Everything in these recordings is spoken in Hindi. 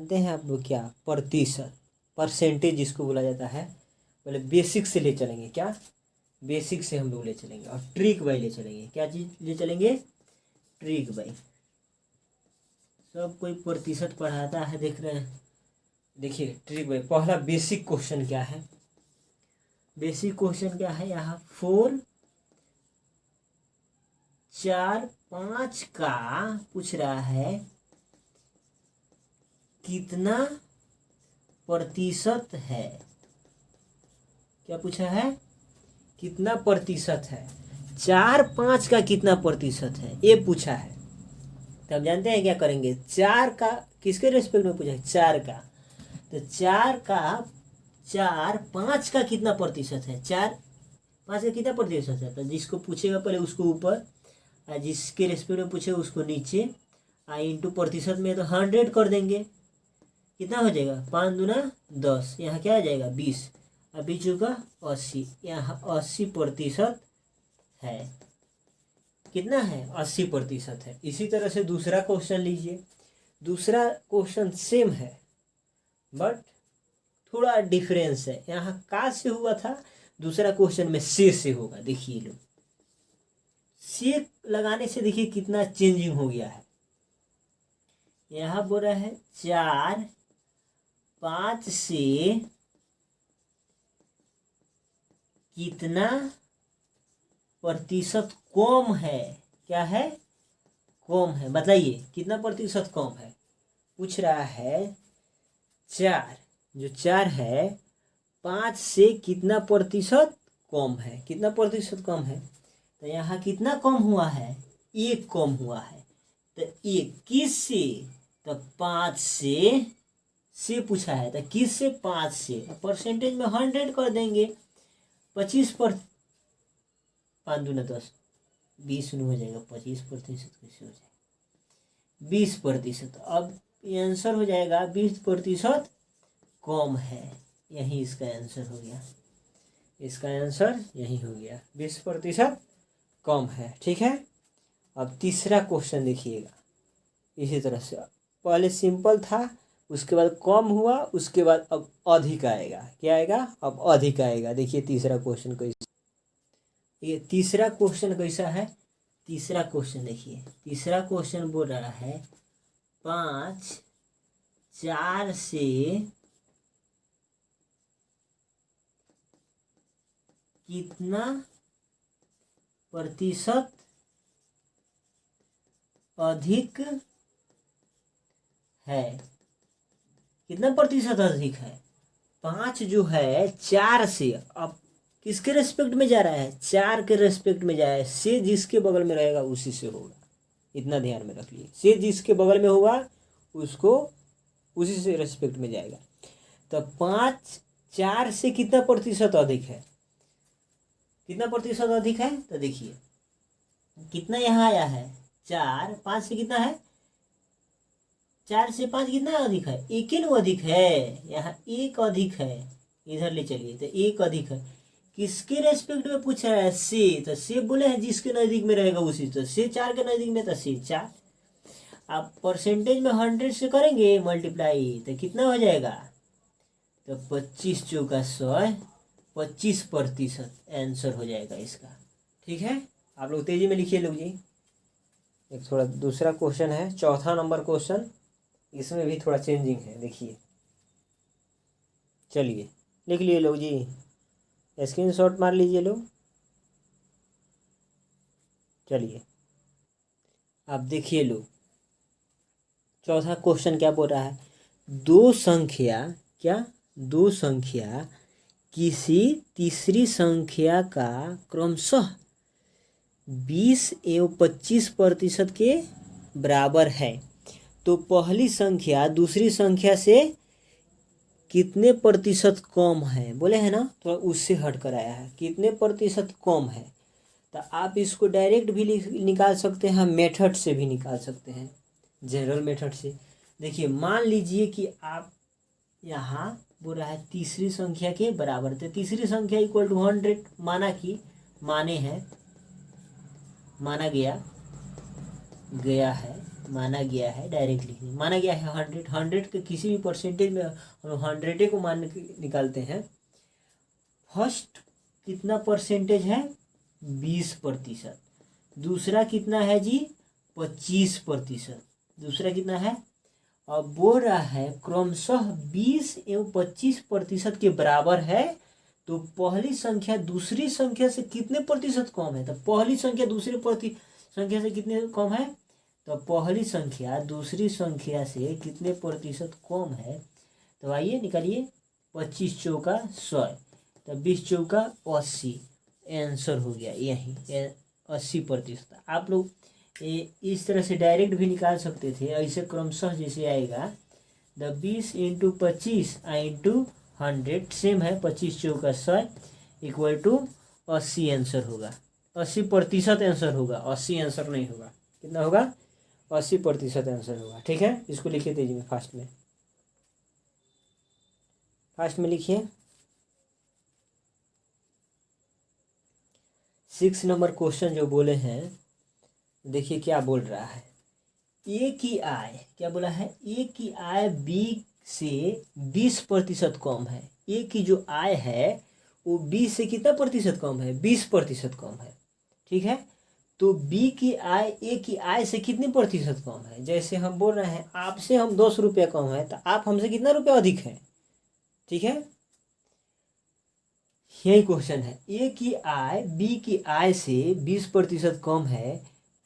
जानते हैं आप लोग क्या? प्रतिशत, परसेंटेज जिसको बोला जाता है। पहले बेसिक से ले चलेंगे, क्या बेसिक से हम लोग ले चलेंगे और ट्रिक बाई ले चलेंगे। क्या चीज ले चलेंगे? Trick by. सब कोई प्रतिशत पढ़ाता है, देख रहे हैं। देखिए ट्रिक बाई, पहला बेसिक क्वेश्चन क्या है? बेसिक क्वेश्चन क्या है? यहाँ 4, 4, 5 का पूछ रहा है कितना प्रतिशत है। क्या पूछा है? कितना प्रतिशत है। 4, 5 का कितना प्रतिशत है ये पूछा है। तो हम जानते हैं क्या करेंगे? 4 का किसके रेस्पेक्ट में पूछा है? 4 का। तो 4 का 4, 5 का कितना प्रतिशत है? 4, 5 का कितना प्रतिशत है? तो जिसको पूछेगा पहले उसको ऊपर, जिसके रेस्पेक्ट में पूछेगा उसको नीचे, इंटू प्रतिशत में तो 100 कर देंगे। कितना हो जाएगा? 5 दूना 10, यहाँ क्या आ जाएगा? 20। अभी चुका 80, यहाँ 80% है। कितना है? 80% है। इसी तरह से दूसरा क्वेश्चन लीजिए। दूसरा क्वेश्चन सेम है बट थोड़ा डिफरेंस है। यहाँ का से हुआ था, दूसरा क्वेश्चन में से होगा। देखिए लो, से लगाने से देखिए कितना चेंजिंग हो गया है। यहाँ बोल रहा है 4, 5 से कितना प्रतिशत कम है। क्या है? कम है। बताइए कितना प्रतिशत कम है। पूछ रहा है 4, जो 4 है, 5 से कितना प्रतिशत कम है। कितना प्रतिशत कम है? तो यहाँ कितना कम हुआ है? 1 कम हुआ है। तो 1 किस से? तो 5 से पूछा है। तो किस से? 5 से। परसेंटेज में 100 कर देंगे। 25 पर 5 दूना 10, 20 हो जाएगा। 25% कैसे हो जाएगा? 20%। अब ये आंसर हो जाएगा 20% कम है। यही इसका आंसर हो गया। इसका आंसर यही हो गया, 20% कम है। ठीक है। अब तीसरा क्वेश्चन देखिएगा। इसी तरह से पहले सिंपल था, उसके बाद कम हुआ, उसके बाद अब अधिक आएगा। क्या आएगा? अब अधिक आएगा। देखिए तीसरा क्वेश्चन कैसा, ये तीसरा क्वेश्चन कैसा है? तीसरा क्वेश्चन देखिए। तीसरा क्वेश्चन बोल रहा है 5, 4 से कितना प्रतिशत अधिक है। कितना प्रतिशत अधिक है? 5 जो है 4 से, अब किसके रेस्पेक्ट में जा रहा है? 4 के रेस्पेक्ट में जा रहा है। से जिसके बगल में रहेगा उसी से होगा। इतना ध्यान में रख लीजिए, से जिसके बगल में होगा उसको उसी से रेस्पेक्ट में जाएगा। तो 5, 4 से कितना प्रतिशत अधिक है? कितना प्रतिशत अधिक है? तो देखिए कितना यहाँ आया है? 4, 5 से कितना है? 4 से 5 कितना अधिक है? 1 ही अधिक है। यहाँ 1 अधिक है। इधर ले चलिए, तो 1 अधिक है। किसके रेस्पेक्ट में पूछ रहा है? से। तो से बोले हैं जिसके नजदीक में रहेगा उसी। तो से 4 के नजदीक में, तो से 4। आप परसेंटेज में 100 से करेंगे मल्टीप्लाई, तो कितना हो जाएगा? तो 25 चौका 100, 25% आंसर हो जाएगा इसका। ठीक है। आप लोग तेजी में लिखिए लोग जी। एक थोड़ा दूसरा क्वेश्चन है, चौथा नंबर क्वेश्चन। इसमें भी थोड़ा चेंजिंग है। देखिए, चलिए लिख लिए लोग जी, स्क्रीनशॉट मार लीजिए लोग। चलिए आप देखिए लोग, चौथा क्वेश्चन क्या बोल रहा है? दो संख्या, क्या? दो संख्या किसी तीसरी संख्या का क्रमशः 20 एवं 25% के बराबर है, तो पहली संख्या दूसरी संख्या से कितने प्रतिशत कम है। बोले हैं ना, तो उससे हट कर आया है। कितने प्रतिशत कम है? तो आप इसको डायरेक्ट भी निकाल सकते हैं, मेथड से भी निकाल सकते हैं, जनरल मेथड से। देखिए मान लीजिए कि आप यहाँ बोल रहा है तीसरी संख्या के बराबर, तो तीसरी संख्या इक्वल टू 100 माना कि माना गया है। माना गया है, डायरेक्ट लिखने माना गया है 100, 100 के किसी भी परसेंटेज में हम 100 को मान के निकालते हैं। फर्स्ट कितना परसेंटेज है? 20%। दूसरा कितना है जी? 25%। दूसरा कितना है? अब बोल रहा है क्रमशः 20 एवं 25% के बराबर है, तो पहली संख्या दूसरी संख्या से कितने प्रतिशत कम है? तो पहली संख्या दूसरी संख्या से कितने कम है? तो पहली संख्या दूसरी संख्या से कितने प्रतिशत कम है? तो आइए निकालिए। 25 चौका 100, तो 20 चौका 80, आंसर हो गया यही 80%। आप लोग इस तरह से डायरेक्ट भी निकाल सकते थे, ऐसे क्रमशः जैसे आएगा 20 × 25 × 100 सेम है, 25 चौका 100 = 80 आंसर होगा। 80% आंसर होगा, 80 आंसर नहीं होगा। कितना होगा? 80% आंसर होगा। ठीक है, इसको लिखिए तेजी में, फास्ट में लिखिए। 6 नंबर क्वेश्चन जो बोले हैं, देखिए क्या बोल रहा है। ए की आय, क्या बोला है? ए की आय बी से 20% कम है। ए की जो आय है वो बी से कितना प्रतिशत कम है? 20% कम है। ठीक है, तो बी की आय ए की आय से कितने प्रतिशत कम है? जैसे हम बोल रहे हैं आपसे हम 10 रुपया कम है, तो आप हमसे कितना रुपया अधिक है? ठीक है, यही क्वेश्चन है। ए की आय बी की आय से 20% कम है,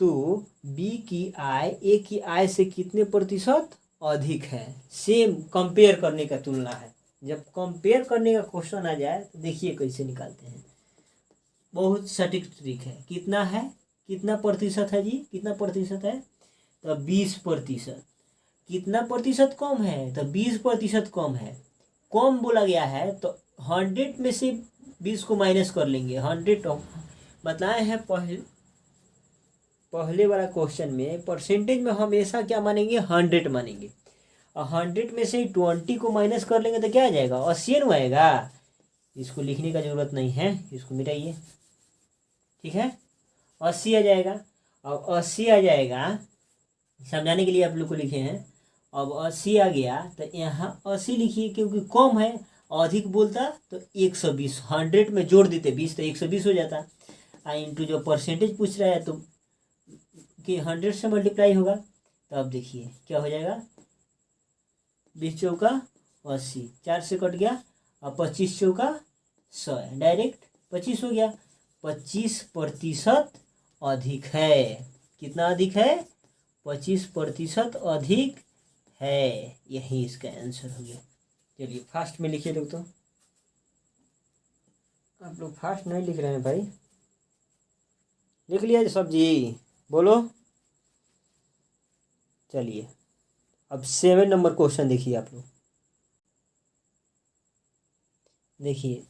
तो बी की आय ए की आय से कितने प्रतिशत अधिक है? सेम कंपेयर करने का तुलना है। जब कंपेयर करने का क्वेश्चन आ जाए तो देखिए कैसे निकालते हैं। बहुत सटीक ट्रिक है। कितना है? कितना प्रतिशत है जी? कितना प्रतिशत है? तो 20%। कितना प्रतिशत कम है? तो 20% कम है। कम बोला गया है तो 100 में से 20 को माइनस कर लेंगे। 100 बताए हैं पहले वाला क्वेश्चन में, परसेंटेज में हमेशा क्या मानेंगे? 100 मानेंगे। और 100 में से 20 को माइनस कर लेंगे तो क्या आ जाएगा? 80 न आएगा। इसको लिखने का जरूरत नहीं है, इसको मिटाइए। ठीक है, 80 आ जाएगा। अब 80 आ जाएगा, समझाने के लिए आप लोग को लिखे हैं। अब 80 आ गया तो यहाँ 80 लिखिए, क्योंकि कम है। अधिक बोलता तो 120, 100 में जोड़ देते 20 तो 120 हो जाता। इंटू जो परसेंटेज पूछ रहा है तो कि 100 से मल्टीप्लाई होगा। तो अब देखिए क्या हो जाएगा? 20 चौका 80, 4 से कट गया। अब 25 चौका 100, डायरेक्ट 25 हो गया। 25% अधिक है। कितना अधिक है? 25% अधिक है। यही इसका आंसर हो गया। चलिए फास्ट में लिखिए लोग। तो आप लोग फास्ट नहीं लिख रहे हैं भाई। लिख लिया सब जी, बोलो। चलिए अब 7 नंबर क्वेश्चन देखिए आप लोग। देखिए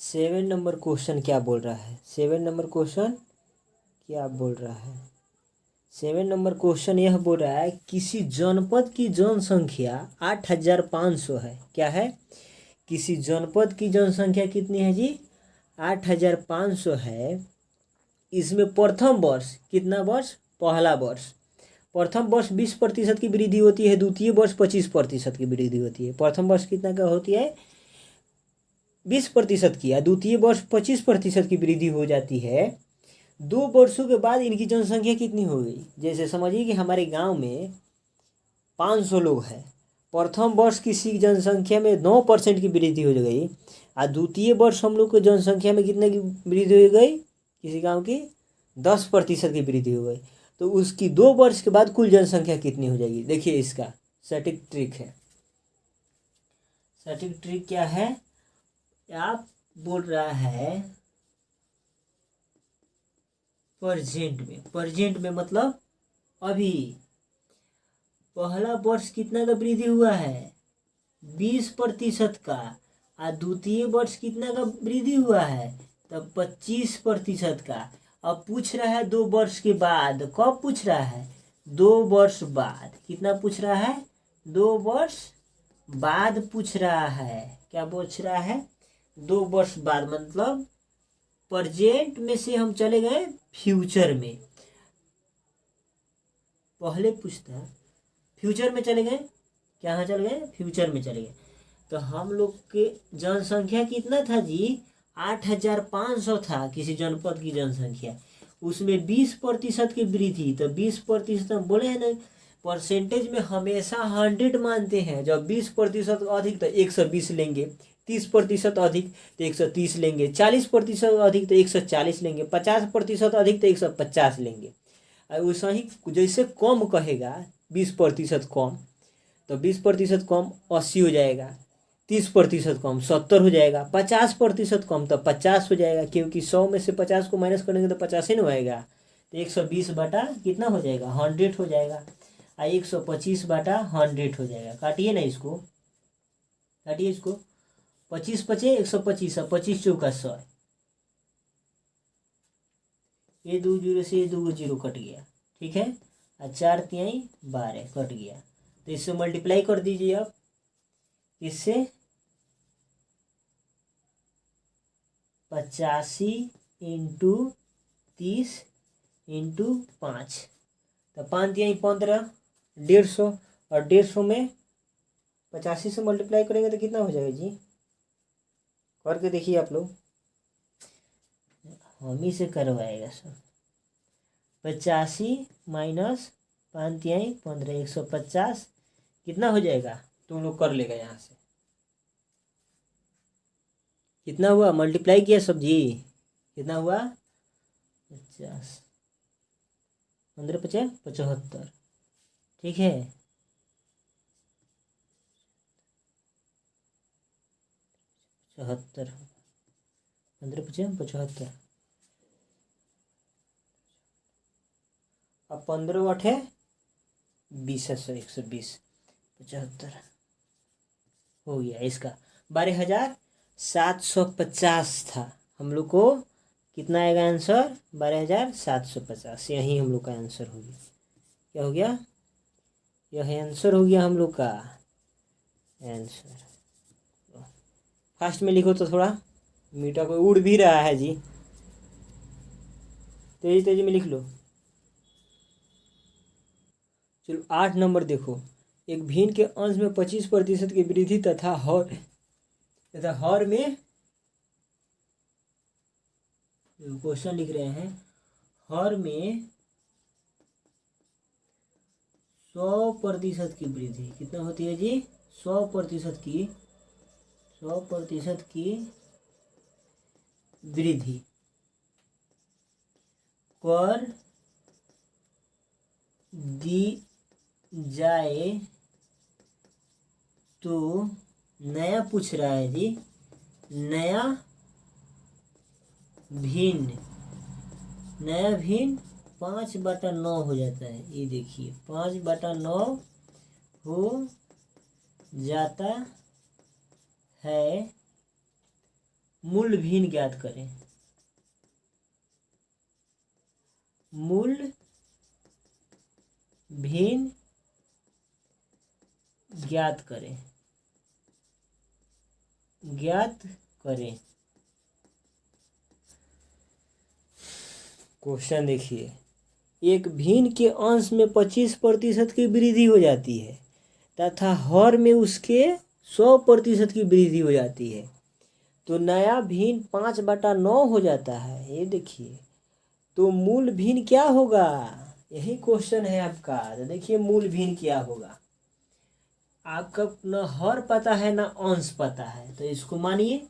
7 नंबर क्वेश्चन क्या बोल रहा है। 7 नंबर क्वेश्चन क्या बोल रहा है? 7 नंबर क्वेश्चन यह बोल रहा है किसी जनपद की जनसंख्या 8500 है। क्या है? किसी जनपद की जनसंख्या कितनी है जी? 8500 है। इसमें प्रथम वर्ष, कितना वर्ष? पहला वर्ष। प्रथम वर्ष 20% की वृद्धि होती है, द्वितीय वर्ष 25% की वृद्धि होती है। प्रथम वर्ष कितना का होती है? 20% की, द्वितीय वर्ष 25% की वृद्धि हो जाती है। 2 वर्षों के बाद इनकी जनसंख्या कितनी हो गई? जैसे समझिए कि हमारे गांव में 500 लोग हैं। प्रथम वर्ष किसी जनसंख्या में 9% की वृद्धि हो गई, और द्वितीय वर्ष हम लोग को जनसंख्या में कितने की वृद्धि हो गई? किसी गांव की 10% की वृद्धि हो गई। तो उसकी 2 वर्ष के बाद कुल जनसंख्या कितनी हो जाएगी? देखिए इसका सटीक ट्रिक है। सटीक ट्रिक क्या है? आप बोल रहा है प्रेजेंट में मतलब अभी। पहला वर्ष कितना का वृद्धि हुआ है? 20% का। और द्वितीय वर्ष कितना का वृद्धि हुआ है? तब 25% का। अब पूछ रहा है 2 वर्ष के बाद। कब पूछ रहा है? 2 वर्ष बाद। कितना पूछ रहा है? 2 वर्ष बाद पूछ रहा है। क्या पूछ रहा है? 2 वर्ष बाद, मतलब प्रेजेंट में से हम चले गए फ्यूचर में। पहले पूछता है, फ्यूचर में चले गए, क्या चले गए, फ्यूचर में चले गए। तो हम लोग के जनसंख्या कितना था जी, 8,500 था किसी जनपद की जनसंख्या, उसमें 20% की वृद्धि। तो 20% हम बोले हैं ना, परसेंटेज में हमेशा 100 मानते हैं। जब 20% अधिक तो 120 लेंगे, 30% अधिक तो 130 लेंगे, 40% अधिक तो 140 लेंगे, 50% अधिक तो 150 लेंगे। और वैसा ही जैसे कम कहेगा 20% कम, तो 20% कम 80 हो जाएगा, 30% कम 70 हो जाएगा, 50% कम तो 50 हो जाएगा, क्योंकि 100 में से 50 को माइनस करेंगे तो 50 ही ना होएगा। तो 120 बटा कितना हो जाएगा, 100 हो जाएगा, और 125 बटा 100 हो जाएगा। काटिए ना इसको, काटिए इसको, 25 पचे 125, 25 चौका 100, ये 2 जीरो से ये 2 जीरो कट गया, ठीक है, और 4 तिहाई 12 कट गया। तो इससे मल्टीप्लाई कर दीजिए अब, इससे 85 इंटू 30 इंटू 5, तो 5 तिहाई 15, 150, और 150 में 85 से मल्टीप्लाई करेंगे तो कितना हो जाएगा जी, करके देखिए आप लोग, हम ही से करवाएगा सब। 85 माइनस 5 तिहाई 15, 150 कितना हो जाएगा, तुम लोग कर लेगा यहाँ से, कितना हुआ, मल्टीप्लाई किया सब जी, कितना हुआ, 50, 15 पचे 75, ठीक है, 75, 15 पचे 75, अब 15 8 20 है, 120, 75 हो गया। इसका 12,750 था। हम लोग को कितना आएगा आंसर, 12,750, यही हम लोग का आंसर हो गया। क्या हो गया, यह आंसर हो गया हम लोग का आंसर। फास्ट में लिखो तो थोड़ा, मीठा कोई उड़ भी रहा है जी, तेजी तेजी में लिख लो। चलो 8 नंबर देखो, एक भिन्न के अंश में 25% की वृद्धि तथा हर में, क्वेश्चन लिख रहे हैं, हर में 100% की वृद्धि कितना होती है जी, 100% की वृद्धि कर दी जाए तो, नया पूछ रहा है जी, नया भिन्न 5/9 हो जाता है। ये देखिए 5/9 हो जाता है, मूल भिन्न ज्ञात करें, मूल भिन्न ज्ञात करें, क्वेश्चन देखिए, एक भिन्न के अंश में 25% की वृद्धि हो जाती है तथा हर में उसके 100% की वृद्धि हो जाती है, तो नया भिन्न 5/9 हो जाता है। ये देखिए, तो मूल भिन्न क्या होगा, यही क्वेश्चन है आपका। तो देखिए मूल भिन्न क्या होगा, आपका न हर पता है ना अंश पता है, तो इसको मानिए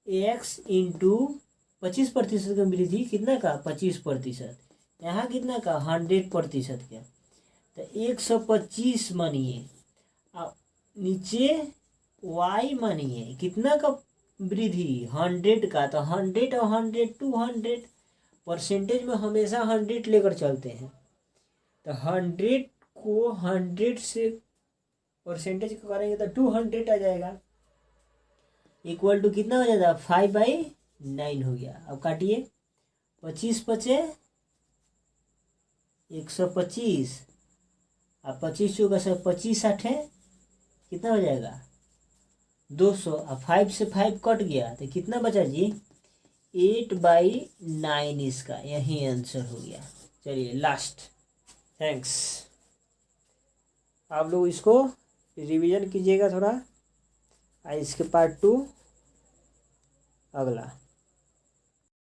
x इंटू 25% का वृद्धि कितना का, 25%, यहाँ कितना का 100% का, तो 125 मानिए, अब नीचे y मानिए कितना का वृद्धि, 100 का, तो 100 और 100 200, परसेंटेज में हमेशा 100 लेकर चलते हैं, तो 100 को 100 से परसेंटेज करेंगे तो 200 आ जाएगा, इक्वल टू कितना हो जाता है, 5/9 हो गया। अब काटिए, 25 पचे 125, अब 25 चौका से 25 8 कितना हो जाएगा 200, अब 5 से 5 कट गया तो कितना बचा जी, 8/9 इसका, यही आंसर हो गया। चलिए लास्ट थैंक्स। आप लोग इसको रिवीजन कीजिएगा थोड़ा। इसके पार्ट 2 अगला।